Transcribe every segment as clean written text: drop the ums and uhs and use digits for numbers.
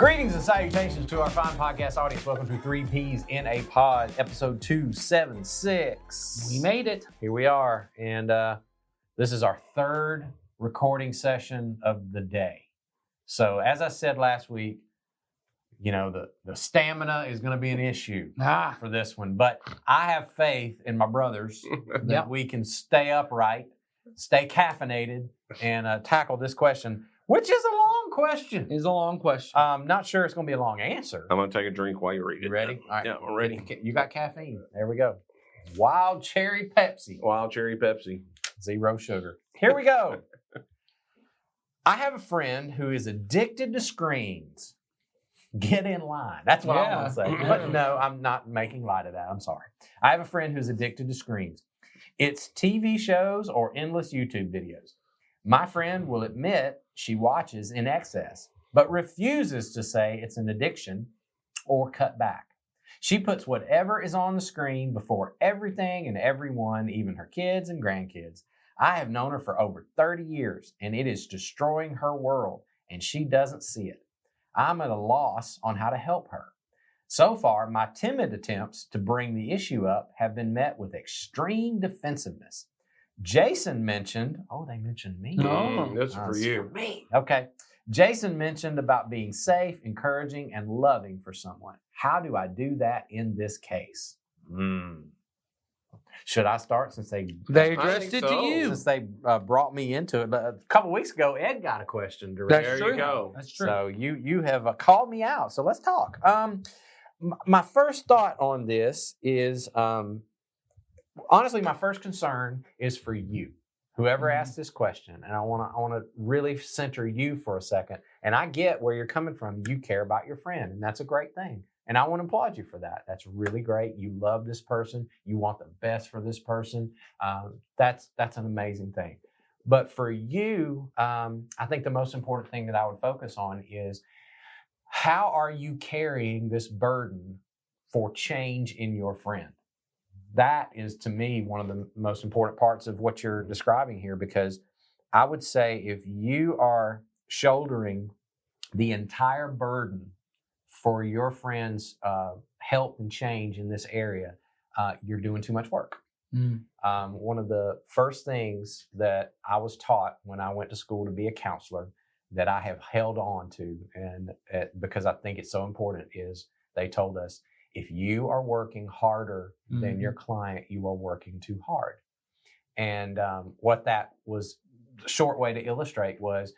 Greetings and salutations to our fine podcast audience. Welcome to 3 Ps in a Pod, episode 276. We made it. Here we are, and this is our third recording session of the day. So as I said last week, you know, the stamina is going to be an issue for this one, but I have faith in my brothers that we can stay upright, stay caffeinated, and tackle this question, which is a long question. It's a long question. I'm not sure it's going to be a long answer. I'm going to take a drink while you read it. You ready? All right. Yeah, I'm ready. You got caffeine. There we go. Wild cherry Pepsi. Wild cherry Pepsi. 0 sugar. Here we go. I have a friend who is addicted to screens. Get in line. That's what I want to say. But no, I'm not making light of that. I'm sorry. I have a friend who's addicted to screens. It's TV shows or endless YouTube videos. My friend will admit she watches in excess, but refuses to say it's an addiction or cut back. She puts whatever is on the screen before everything and everyone, even her kids and grandkids. I have known her for over 30 years, and it is destroying her world, and she doesn't see it. I'm at a loss on how to help her. So far, my timid attempts to bring the issue up have been met with extreme defensiveness. Jason mentioned, they mentioned me. That's for you. For me. Okay. Jason mentioned about being safe, encouraging, and loving for someone. How do I do that in this case? Should I start since they addressed it to you? Since they brought me into it. A couple of weeks ago, Ed got a question directly. That's There true. you go. That's true. So you have called me out. So let's talk. My first thought on this is, honestly, my first concern is for you, whoever asked this question, and I want to really center you for a second. And I get where you're coming from. You care about your friend, and that's a great thing. And I want to applaud you for that. That's really great. You love this person. You want the best for this person. That's an amazing thing. But for you, I think the most important thing that I would focus on is, how are you carrying this burden for change in your friend? That is, to me, one of the most important parts of what you're describing here, because I would say if you are shouldering the entire burden for your friend's help and change in this area, you're doing too much work. One of the first things that I was taught when I went to school to be a counselor that I have held on to, and because I think it's so important, is they told us, if you are working harder than your client, you are working too hard. And what that was, a short way to illustrate, was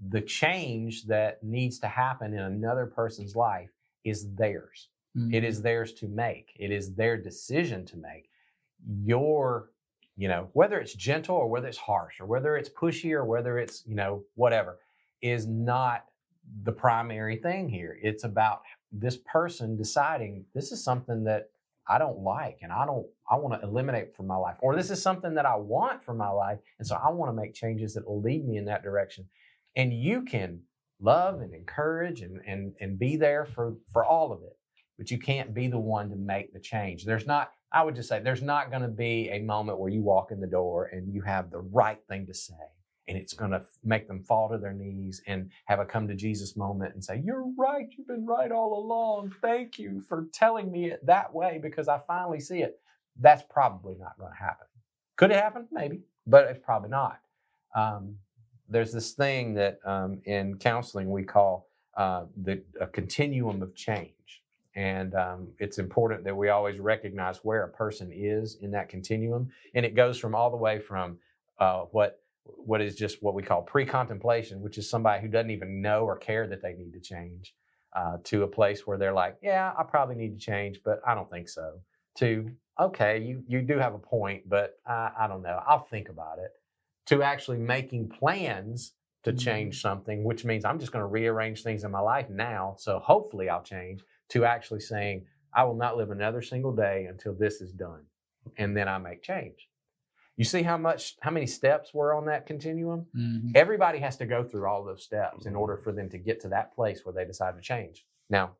the change that needs to happen in another person's life is theirs. It is theirs to make. It is their decision to make. Whether it's gentle or whether it's harsh or whether it's pushy or whether it's, whatever, is not the primary thing here. It's about this person deciding, this is something that I don't like and I want to eliminate from my life, or this is something that I want for my life, and so I want to make changes that will lead me in that direction. And you can love and encourage and be there for all of it, but you can't be the one to make the change. I would just say, there's not going to be a moment where you walk in the door and you have the right thing to say, and it's going to make them fall to their knees and have a come to Jesus moment and say, you're right, you've been right all along. Thank you for telling me it that way because I finally see it. That's probably not going to happen. Could it happen? Maybe, but it's probably not. There's this thing that in counseling we call a continuum of change. And it's important that we always recognize where a person is in that continuum. And it goes from all the way from what is just what we call pre-contemplation, which is somebody who doesn't even know or care that they need to change, to a place where they're like, yeah, I probably need to change, but I don't think so. To, okay, you do have a point, but I don't know, I'll think about it. To actually making plans to change something, which means I'm just going to rearrange things in my life now, so hopefully I'll change, to actually saying, I will not live another single day until this is done, and then I make change. You see how many steps were on that continuum? Everybody has to go through all those steps in order for them to get to that place where they decide to change. Now,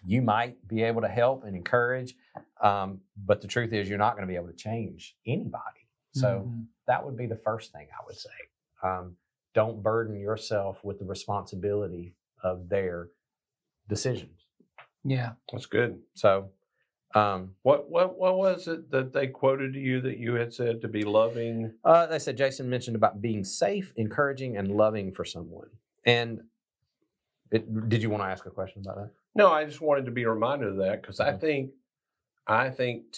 you might be able to help and encourage, but the truth is you're not going to be able to change anybody. So that would be the first thing I would say. Don't burden yourself with the responsibility of their decisions. Yeah. That's good. So, What was it that they quoted to you that you had said to be loving? they said Jason mentioned about being safe, encouraging, and loving for someone. And did you want to ask a question about that? No, I just wanted to be reminded of that because Mhm. I think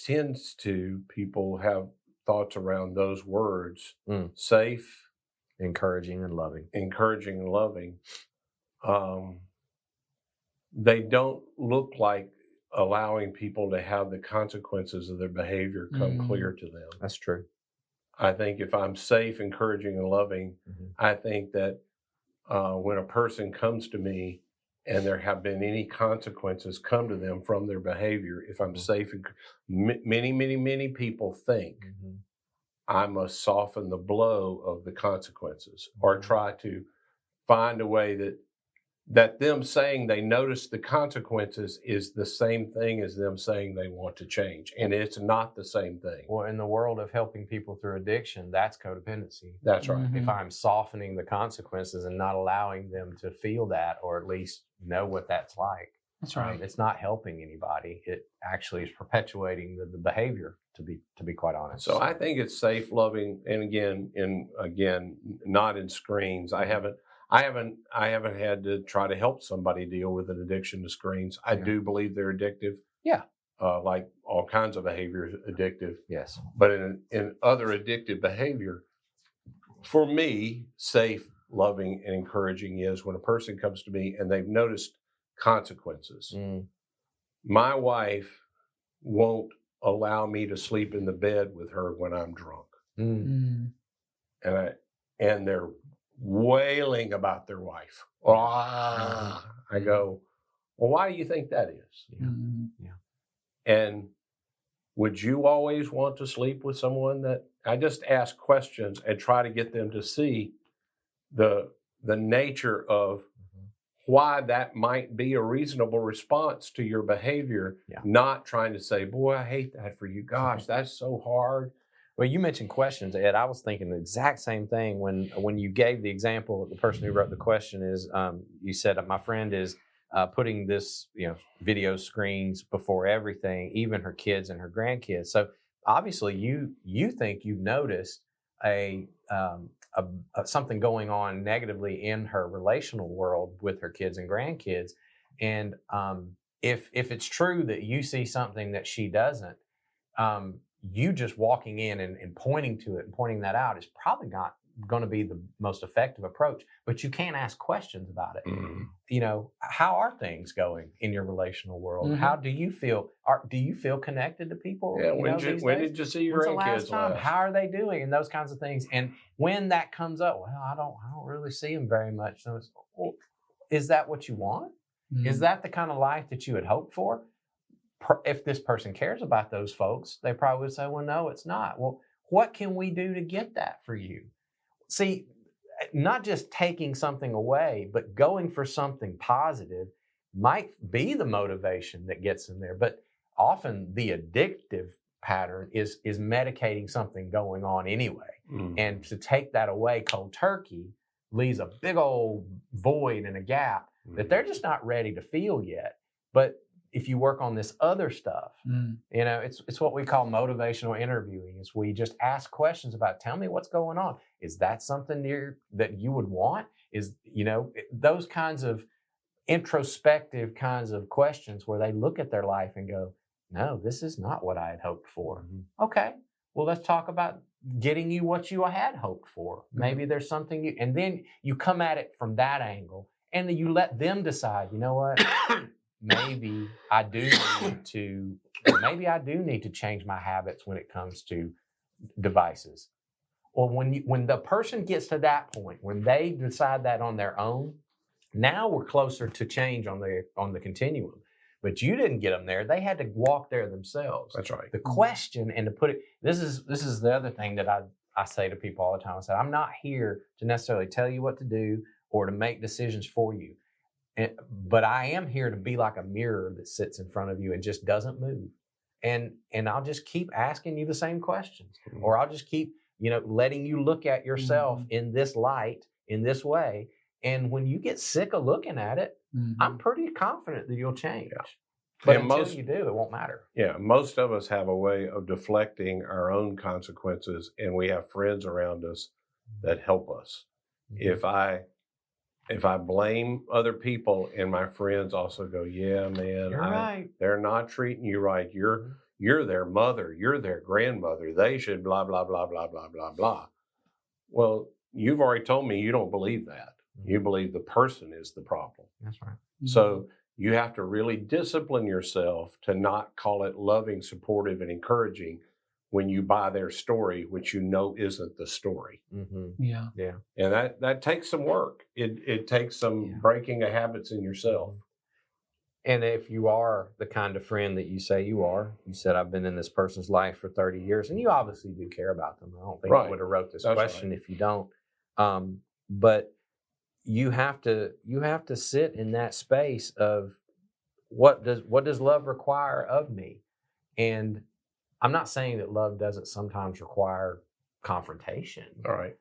people have thoughts around those words: safe, Encouraging, and loving. encouraging, and loving. They don't look like allowing people to have the consequences of their behavior come clear to them. That's true. I think if I'm safe, encouraging, and loving, I think that when a person comes to me and there have been any consequences come to them from their behavior, if I'm safe, many people think I must soften the blow of the consequences or try to find a way that them saying they notice the consequences is the same thing as them saying they want to change. And it's not the same thing. Well, in the world of helping people through addiction, that's codependency. That's right. If I'm softening the consequences and not allowing them to feel that, or at least know what that's like, that's right. It's not helping anybody. It actually is perpetuating the behavior. To be quite honest. So I think it's safe, loving, and again, not in screens. I haven't had to try to help somebody deal with an addiction to screens. I do believe they're addictive. Yeah. Like all kinds of behaviors addictive. Yes. But in other addictive behavior, for me, safe, loving, and encouraging is when a person comes to me and they've noticed consequences. My wife won't allow me to sleep in the bed with her when I'm drunk. And they're wailing about their wife. I go, well, why do you think that is? And would you always want to sleep with someone that I just ask questions and try to get them to see the nature of why that might be a reasonable response to your behavior, not trying to say, boy, I hate that for you. Gosh, that's so hard. Well, you mentioned questions, Ed. I was thinking the exact same thing when you gave the example. The person who wrote the question is, you said, my friend is putting this, video screens before everything, even her kids and her grandkids. So obviously, you think you've noticed something going on negatively in her relational world with her kids and grandkids, and if it's true that you see something that she doesn't. You just walking in and pointing to it and pointing that out is probably not going to be the most effective approach, but you can ask questions about it. How are things going in your relational world? How do you feel? Do you feel connected to people? Yeah, when did you see your grandkids last? How are they doing? And those kinds of things. And when that comes up, well, I don't really see them very much. So is that what you want? Is that the kind of life that you had hoped for? If this person cares about those folks, they probably would say, well, no, it's not. Well, what can we do to get that for you? See, not just taking something away, but going for something positive might be the motivation that gets them there. But often the addictive pattern is medicating something going on anyway. And to take that away cold turkey leaves a big old void and a gap that they're just not ready to feel yet. But if you work on this other stuff, it's what we call motivational interviewing. Is we just ask questions about, tell me what's going on. Is that something that you would want? Is, those kinds of introspective kinds of questions where they look at their life and go, no, this is not what I had hoped for. Okay, well, let's talk about getting you what you had hoped for. Maybe there's something and then you come at it from that angle and then you let them decide, you know what? Maybe I do need to change my habits when it comes to devices. Or when the person gets to that point, when they decide that on their own, now we're closer to change on the continuum. But you didn't get them there; they had to walk there themselves. That's right. The question and to put it, this is the other thing that I say to people all the time. I said, I'm not here to necessarily tell you what to do or to make decisions for you. But I am here to be like a mirror that sits in front of you and just doesn't move. And I'll just keep asking you the same questions, or I'll just keep, letting you look at yourself in this light, in this way. And when you get sick of looking at it, Mm-hmm. I'm pretty confident that you'll change. Yeah. But And until you do, it won't matter. Yeah, most of us have a way of deflecting our own consequences, and we have friends around us that help us. Mm-hmm. If I blame other people, and my friends also go, yeah, man, You're right. they're not treating you right. You're their mother, you're their grandmother. They should blah blah blah blah blah blah blah. Well, you've already told me you don't believe that. You believe the person is the problem. That's right. So you have to really discipline yourself to not call it loving, supportive, and encouraging when you buy their story, which you know isn't the story. Mm-hmm. Yeah. Yeah. And that takes some work. It takes some breaking of habits in yourself. And if you are the kind of friend that you say you are, you said, I've been in this person's life for 30 years, and you obviously do care about them. I don't think you would have wrote this question if you don't. But you have to sit in that space of what does love require of me? And I'm not saying that love doesn't sometimes require confrontation. All right.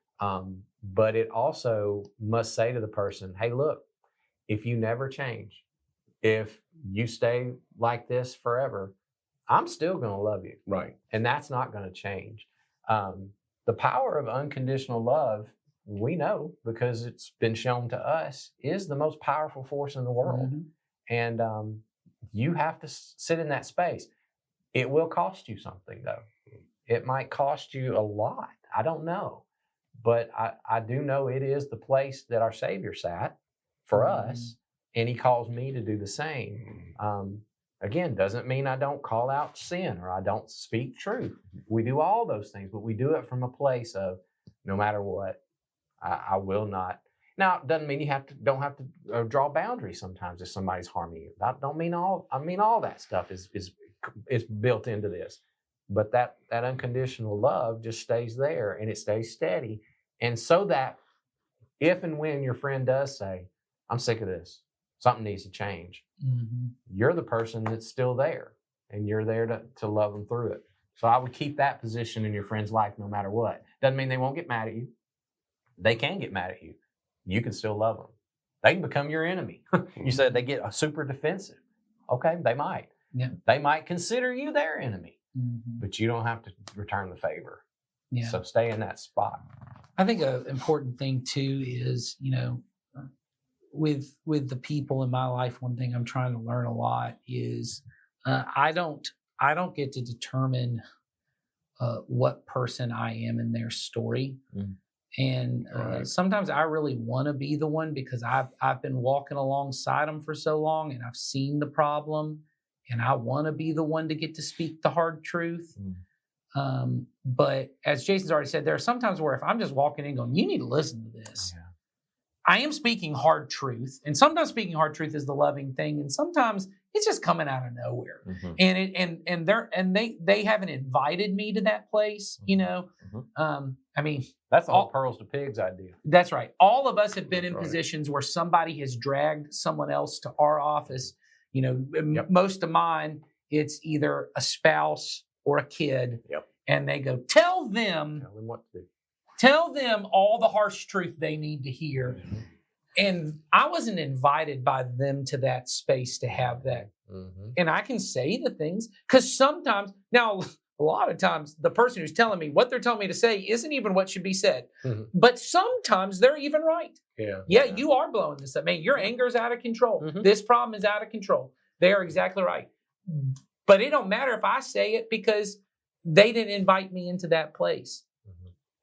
But it also must say to the person, hey, look, if you never change, if you stay like this forever, I'm still going to love you. Right. And that's not going to change. The power of unconditional love, we know because it's been shown to us, is the most powerful force in the world. Mm-hmm. And you have to sit in that space. It will cost you something, though. It might cost you a lot. I don't know. But I do know it is the place that our Savior sat for us. And he calls me to do the same. Again, doesn't mean I don't call out sin or I don't speak truth. We do all those things, but we do it from a place of no matter what, I will not. Now, it doesn't mean you don't have to draw boundaries sometimes if somebody's harming you. I mean all that stuff is built into this. But that unconditional love just stays there and it stays steady. And so that if and when your friend does say, I'm sick of this, something needs to change, you're the person that's still there and you're there to love them through it. So I would keep that position in your friend's life no matter what. Doesn't mean they won't get mad at you. They can get mad at you. You can still love them. They can become your enemy. You said they get super defensive. Okay, they might. Yeah. They might consider you their enemy, but you don't have to return the favor. Yeah. So stay in that spot. I think an important thing too is, with the people in my life, one thing I'm trying to learn a lot is I don't get to determine what person I am in their story. And sometimes I really want to be the one because I've been walking alongside them for so long and I've seen the problem and I want to be the one to get to speak the hard truth. But as Jason's already said, there are sometimes where if I'm just walking in going, you need to listen to this. I am speaking hard truth. And sometimes speaking hard truth is the loving thing. And sometimes it's just coming out of nowhere. And they haven't invited me to that place, I mean, that's all pearls to pigs idea. That's right. All of us have been in positions where somebody has dragged someone else to our office. Most of mine, it's either a spouse or a kid. And they go, tell them what to do. Tell them all the harsh truth they need to hear. And I wasn't invited by them to that space to have that. And I can say the things because sometimes, now a lot of times the person who's telling me what they're telling me to say isn't even what should be said. But sometimes they're even right. Yeah, you are blowing this up. Man, your anger is out of control. This problem is out of control. They are exactly right. But it don't matter if I say it because they didn't invite me into that place.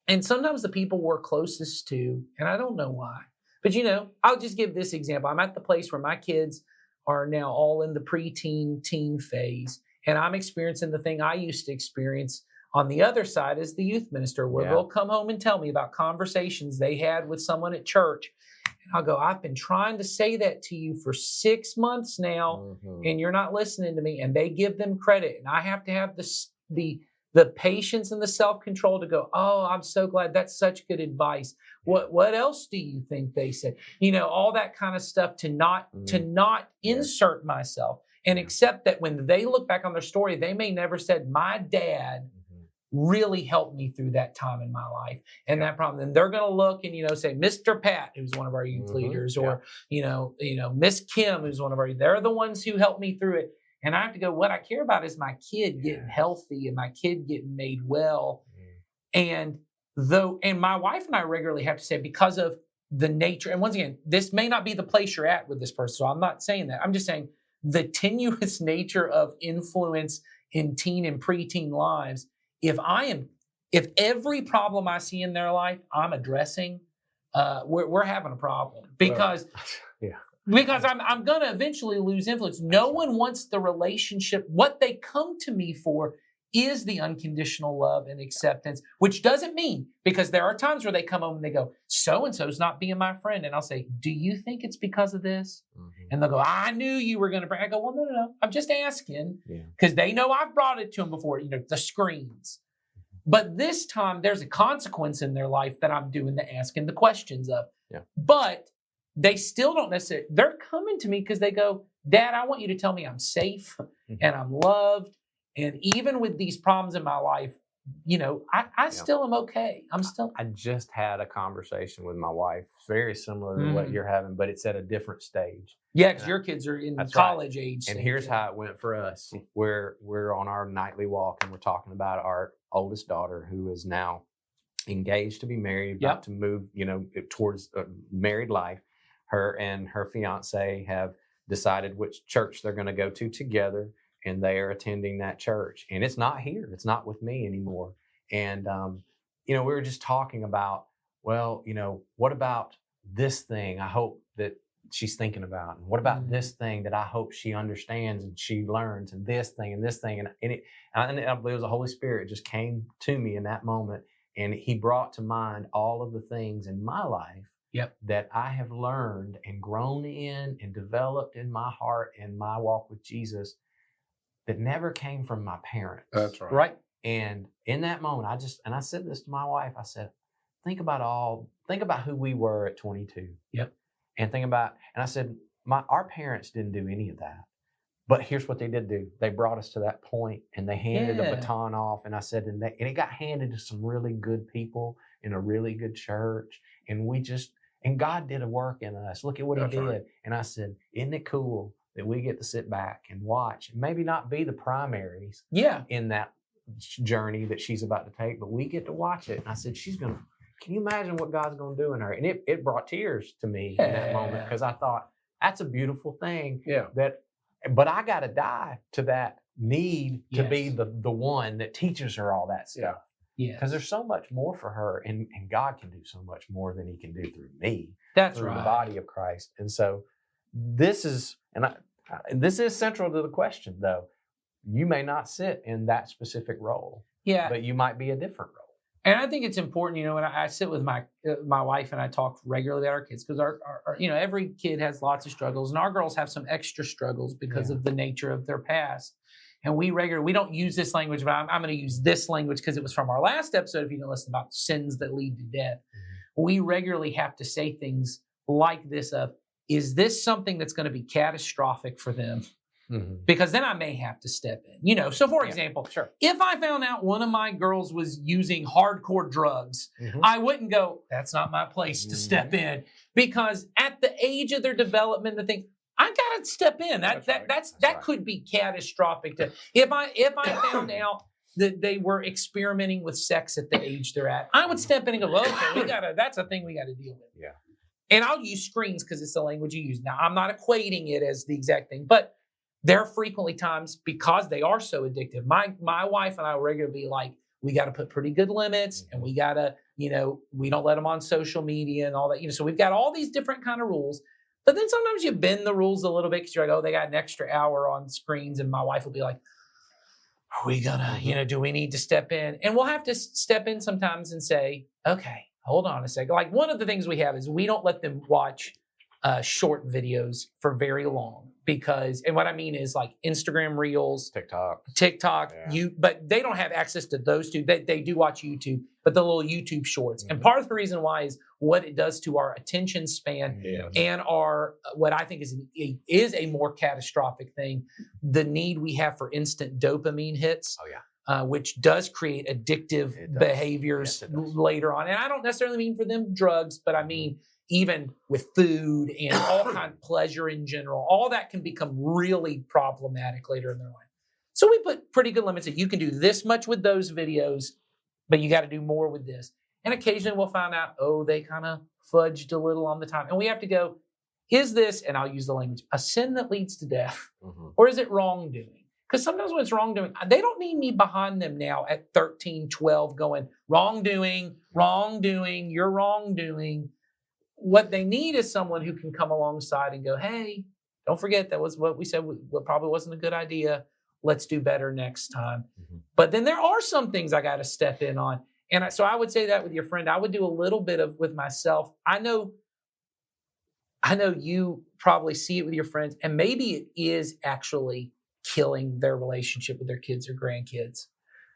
And sometimes the people we're closest to, and I don't know why, but I'll just give this example. I'm at the place where my kids are now all in the preteen, teen phase, and I'm experiencing the thing I used to experience on the other side as the youth minister, where they'll come home and tell me about conversations they had with someone at church. And I'll go, I've been trying to say that to you for 6 months now, and you're not listening to me. And they give them credit. And I have to have the patience and the self-control to go, oh, I'm so glad. That's such good advice. What else do you think they said? All that kind of stuff to not insert myself and accept that when they look back on their story, they may never said, my dad really helped me through that time in my life and that problem. And they're going to look and, say, Mr. Pat, who's one of our youth leaders, or, Miss Kim, who's one of our, they're the ones who helped me through it. And I have to go, what I care about is my kid getting healthy and my kid getting made well. And my wife and I regularly have to say, because of the nature, and once again, this may not be the place you're at with this person, so I'm not saying that. I'm just saying the tenuous nature of influence in teen and preteen lives. If every problem I see in their life I'm addressing, we're having a problem because I'm going to eventually lose influence. No one wants the relationship. What they come to me for is the unconditional love and acceptance, which doesn't mean, because there are times where they come home and they go, so-and-so's not being my friend. And I'll say, do you think it's because of this? And they'll go, I knew you were going to bring. I go, well, no. I'm just asking, because they know I've brought it to them before, the screens. But this time there's a consequence in their life that I'm doing the asking the questions of. But they still don't necessarily, they're coming to me because they go, Dad, I want you to tell me I'm safe and I'm loved. And even with these problems in my life, I still am okay. I just had a conversation with my wife, very similar to what you're having, but it's at a different stage. Yeah, because your kids are in college age. And here's how it went for us. We're on our nightly walk and we're talking about our oldest daughter, who is now engaged to be married, about to move, towards married life. Her and her fiance have decided which church they're going to go to together. And they are attending that church. And it's not here. It's not with me anymore. And, we were just talking about, well, what about this thing I hope that she's thinking about? And what about this thing that I hope she understands and she learns? And this thing and this thing. And it was the Holy Spirit just came to me in that moment. And he brought to mind all of the things in my life that I have learned and grown in and developed in my heart and my walk with Jesus that never came from my parents. That's right. Right. And in that moment, I said this to my wife. I said, think about who we were at 22. And and I said, our parents didn't do any of that. But here's what they did do. They brought us to that point and they handed the baton off. And I said, and it got handed to some really good people in a really good church. And God did a work in us. Look at what he did. Right. And I said, isn't it cool that we get to sit back and watch, and maybe not be the primaries in that journey that she's about to take, but we get to watch it. And I said, can you imagine what God's going to do in her? And it brought tears to me in that moment, because I thought, that's a beautiful thing. But I got to die to that need to be the one that teaches her all that stuff. Because there's so much more for her, and God can do so much more than he can do through me. That's through right. the body of Christ. And so this is central to the question, though. You may not sit in that specific role, but you might be a different role. And I think it's important, when I sit with my wife and I talk regularly about our kids, because our every kid has lots of struggles, and our girls have some extra struggles because of the nature of their past. And we don't use this language, but I'm going to use this language because it was from our last episode. If you didn't listen, about sins that lead to death, we regularly have to say things like this of, is this something that's going to be catastrophic for them? Because then I may have to step in. So for example, if I found out one of my girls was using hardcore drugs, I wouldn't go, that's not my place to step in, because at the age of their development, the thing, I got to step in. That could be catastrophic. If I found out that they were experimenting with sex at the age they're at, I would step in and go, well, okay, that's a thing we got to deal with. And I'll use screens because it's the language you use. Now, I'm not equating it as the exact thing, but there are frequently times, because they are so addictive. My wife and I will regularly be like, we got to put pretty good limits, and we got to, we don't let them on social media and all that. So we've got all these different kind of rules. But then sometimes you bend the rules a little bit because you're like, oh, they got an extra hour on screens. And my wife will be like, are we going to, do we need to step in? And we'll have to step in sometimes and say, okay, hold on a second. Like, one of the things we have is we don't let them watch short videos for very long, because, and what I mean is like Instagram Reels, TikTok, but they don't have access to those two. They do watch YouTube, but the little YouTube shorts. And part of the reason why is what it does to our attention span and our, what I think is a more catastrophic thing, the need we have for instant dopamine hits. which does create addictive behaviors later on. And I don't necessarily mean for them drugs, but I mean even with food and all kind of pleasure in general, all that can become really problematic later in their life. So we put pretty good limits that you can do this much with those videos, but you got to do more with this. And occasionally we'll find out, they kind of fudged a little on the time. And we have to go, is this, and I'll use the language, a sin that leads to death? Or is it wrongdoing? Because sometimes when it's wrongdoing, they don't need me behind them now at 13, 12 going, wrongdoing, you're wrongdoing. What they need is someone who can come alongside and go, hey, don't forget that was what we said, what probably wasn't a good idea. Let's do better next time. But then there are some things I got to step in on. And so I would say that with your friend, I would do a little bit of with myself. I know you probably see it with your friends, and maybe it is actually killing their relationship with their kids or grandkids.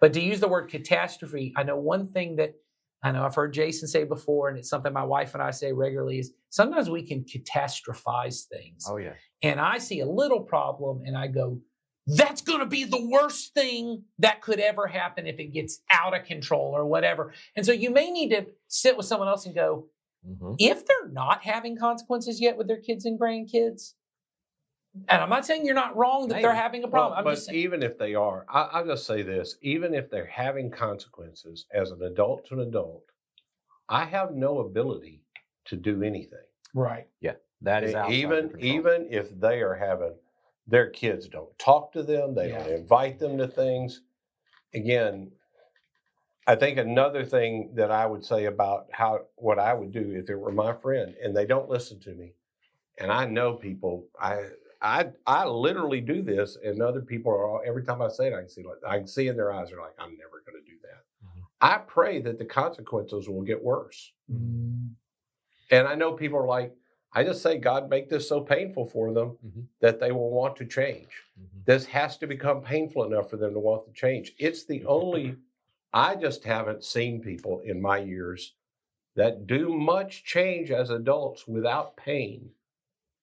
But to use the word catastrophe, I know one thing that I know I've heard Jason say before, and it's something my wife and I say regularly, is sometimes we can catastrophize things. Oh, yeah. And I see a little problem and I go, that's going to be the worst thing that could ever happen if it gets out of control or whatever. And so you may need to sit with someone else and go, if they're not having consequences yet with their kids and grandkids, and I'm not saying you're not wrong that they're having a problem. But even if they are, I'll just say this, even if they're having consequences as an adult to an adult, I have no ability to do anything. Right. Yeah. That is even if they are having, their kids don't talk to them, they don't invite them to things. Again, I think another thing that I would say about what I would do if it were my friend and they don't listen to me, and I know people, I literally do this, and other people are, every time I say it, I can see in their eyes, they're like, I'm never going to do that. I pray that the consequences will get worse. And I know people are like, I just say, God, make this so painful for them that they will want to change. This has to become painful enough for them to want to change. It's the only, I just haven't seen people in my years that do much change as adults without pain.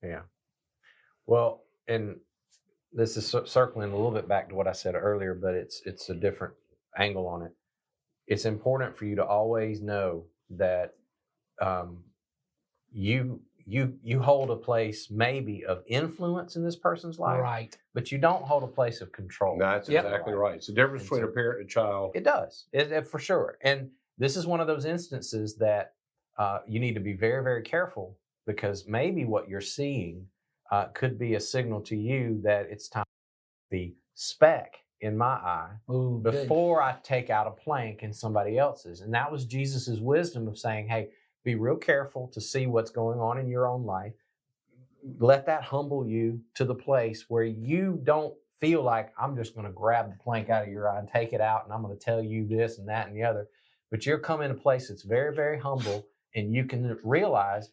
Yeah. Well, and this is circling a little bit back to what I said earlier, but it's a different angle on it. It's important for you to always know that you hold a place maybe of influence in this person's life, right? But you don't hold a place of control. No, that's exactly right. It's the difference between a parent and a child. It does, for sure. And this is one of those instances that you need to be very, very careful, because maybe what you're seeing could be a signal to you that it's time to be speck in my eye before I take out a plank in somebody else's. And that was Jesus's wisdom of saying, hey, be real careful to see what's going on in your own life. Let that humble you to the place where you don't feel like I'm just going to grab the plank out of your eye and take it out and I'm going to tell you this and that and the other. But you'll come in a place that's very, very humble, and you can realize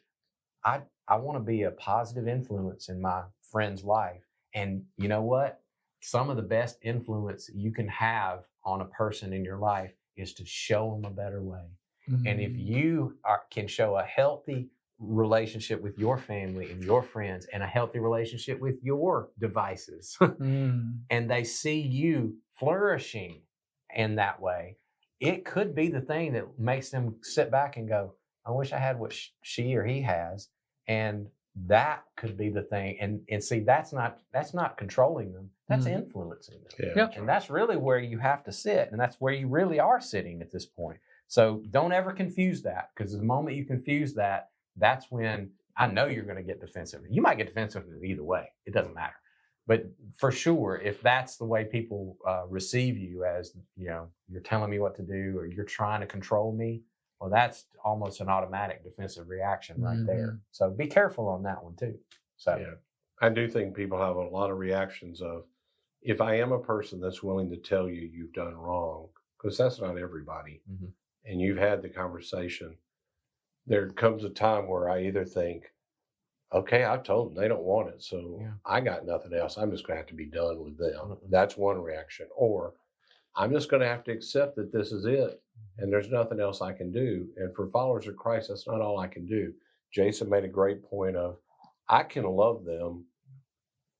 I want to be a positive influence in my friend's life. And you know what? Some of the best influence you can have on a person in your life is to show them a better way. And if you can show a healthy relationship with your family and your friends, and a healthy relationship with your devices, and they see you flourishing in that way, it could be the thing that makes them sit back and go, I wish I had what she or he has. And that could be the thing. And see, that's not controlling them. That's influencing them. Yeah. And that's really where you have to sit. And that's where you really are sitting at this point. So don't ever confuse that, because the moment you confuse that, that's when I know you're going to get defensive. You might get defensive either way. It doesn't matter. But for sure, if that's the way people receive you, as you're telling me what to do or you're trying to control me, well, that's almost an automatic defensive reaction right there. So be careful on that one too. So yeah, I do think people have a lot of reactions of, if I am a person that's willing to tell you you've done wrong, because that's not everybody, and you've had the conversation, there comes a time where I either think, okay, I told them they don't want it, so I got nothing else. I'm just going to have to be done with them. That's one reaction. Or I'm just going to have to accept that this is it, and there's nothing else I can do. And for followers of Christ, that's not all I can do. Jason made a great point of, I can love them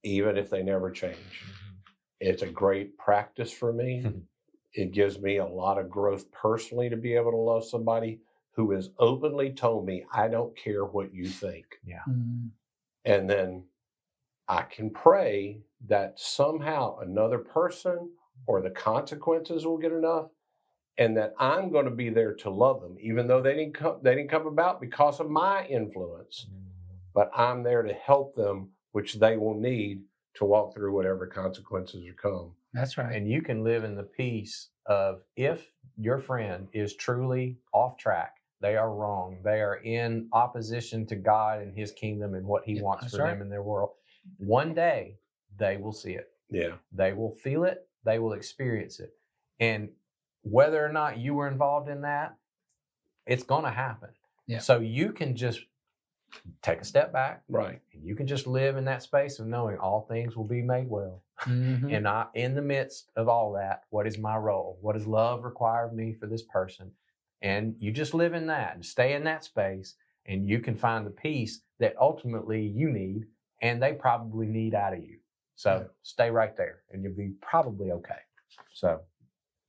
even if they never change. It's a great practice for me. it gives me a lot of growth personally to be able to love somebody who has openly told me, I don't care what you think. Yeah. And then I can pray that somehow another person or the consequences will get enough, and that I'm going to be there to love them, even though they didn't come about because of my influence. But I'm there to help them, which they will need to walk through whatever consequences come. That's right. And you can live in the peace of, if your friend is truly off track, they are wrong, they are in opposition to God and his kingdom and what he wants for them in their world, one day they will see it. Yeah. They will feel it. They will experience it. And whether or not you were involved in that, it's going to happen. Yeah. So you can just take a step back. Right. And you can just live in that space of knowing all things will be made well. And in the midst of all that, what is my role? What does love require of me for this person? And you just live in that and stay in that space, and you can find the peace that ultimately you need and they probably need out of you. So stay right there and you'll be probably okay. So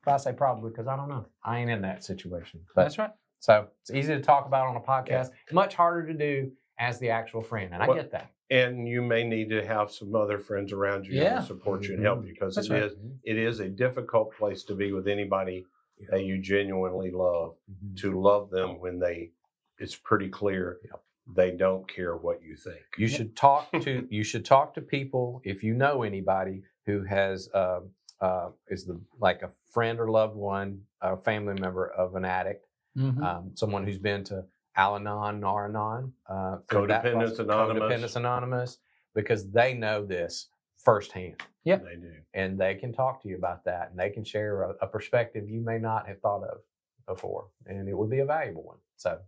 if I say probably, because I don't know, I ain't in that situation. But, that's right. So it's easy to talk about on a podcast, much harder to do as the actual friend. And I get that. And you may need to have some other friends around you to support you and help you, because it is a difficult place to be with anybody that you genuinely love, to love them when it's pretty clear they don't care what you think. You should talk to people, if you know anybody who has like a friend or loved one, a family member of an addict, someone who's been to Al-Anon, Nar-Anon, Codependence Anonymous, because they know this firsthand. Yeah, they do. And they can talk to you about that, and they can share a perspective you may not have thought of before, and it would be a valuable one. So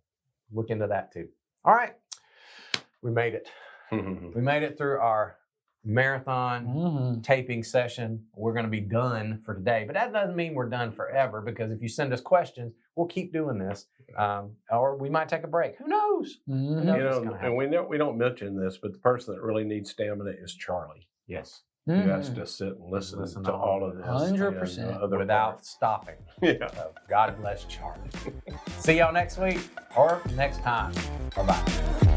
look into that too. All right. We made it. We made it through our marathon taping session. We're going to be done for today, but that doesn't mean we're done forever, because if you send us questions, we'll keep doing this, or we might take a break. Who knows? Who knows and we don't mention this, but the person that really needs stamina is Charlie. Yes. Who has to sit and listen to all of this 100% without stopping. So God bless Charlie. See y'all next week or next time. Bye-bye.